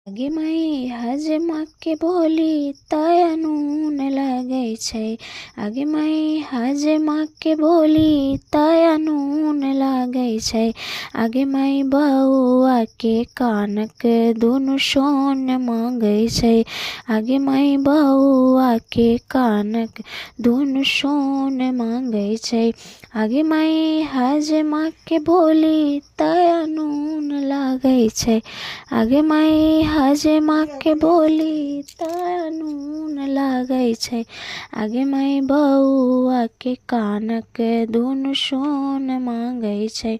आगे माई हाजमा के बोली तया नून लागे छै। आगे माई हाजमा के बोली तया नून लागे छै। आगे माई बउआ के कानक दुनु सोन मांगे छै। आगे माई बउआ के कानक दुनु सोन मांगे छै। आगे माई हाजमा के बोली तया नून लागे छै। आगे माई हाजमा के बोली तया नून लागे छै। आगे माई बउआ के कानक दुनु सोन मांगे छै।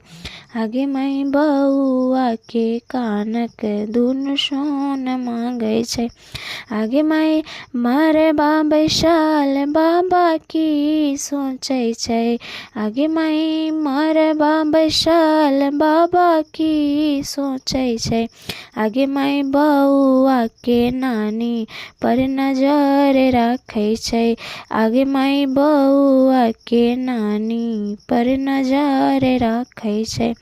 आगे माई बउआ के कानक दुनु सोन मांगे छै। आगे माई मरबा बैसल बाबा की सोचे छै। आगे माई मरबा बैसल बाबा की सोचे छै। आगे माई बउआ के नानी पर नजर रखे छै। आगे माई बउआ के नानी पर नजर रखे छै।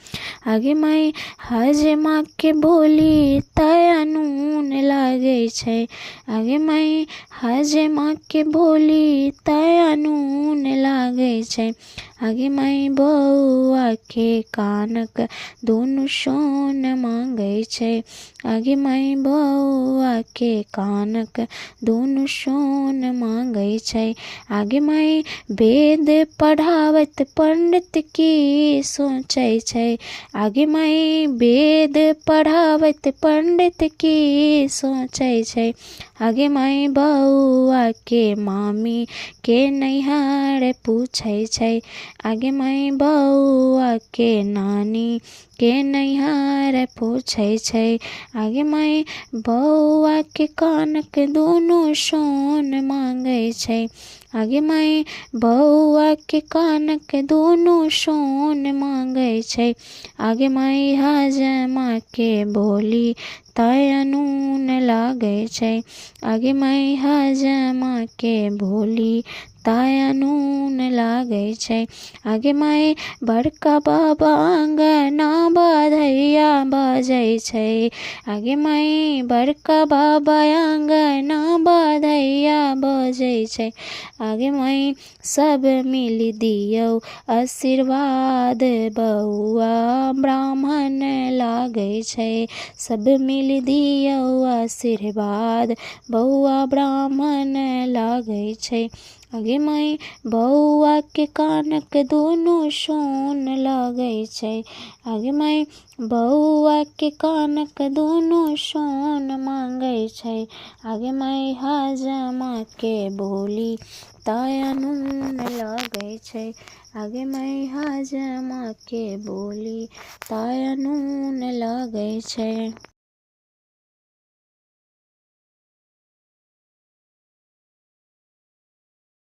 आगे माई हाजमा के बोली तया नून लागे छै। आगे माई हाजमा के बोली तया नून लागे छै। आगे माई बउआ के कानक दुनु सोन मांगे छै। आगे माई बउआ के कानक दुनु सोन मांगे छै। आगे माई वेद पढ़ावत पंडित की सोचे छै। आगे माई वेद पढ़ावत पंडित की सोचे छै। आगे माई बउआ के मामी के नैहर पूछे छै। आगे माई बउआ के नानी के नैहर पूछे छै। आगे माई बउआ के कानक दुनु सोन मांगे छै। आगे माई बउआ के कानक दुनु सोन मांगे छै। आगे माई हाजमा के बोली तया नून लागे छै। आगे माई हाजमा के बोली तया नून लागे छै। आगे माई बड़का बाबा अंगना बधैया बजे छै। आगे माई बड़का बाबा अंगना बधैया बजे छै। आगे माई सब मिल दियौ आशीर्वाद बउआ ब्राह्मण लागे छै। सब मिल दियौ आशीर्वाद बउआ ब्राह्मण लागे छै। आगे माई बउआ के कानक दुनु सोन लागे छै। आगे माई बउआ के कानक दुनु सोन मांगे छै। आगे माई हाजमा के बोली तया नून लागे छै। आगे माई हाजमा के बोली तया नून लागे छै।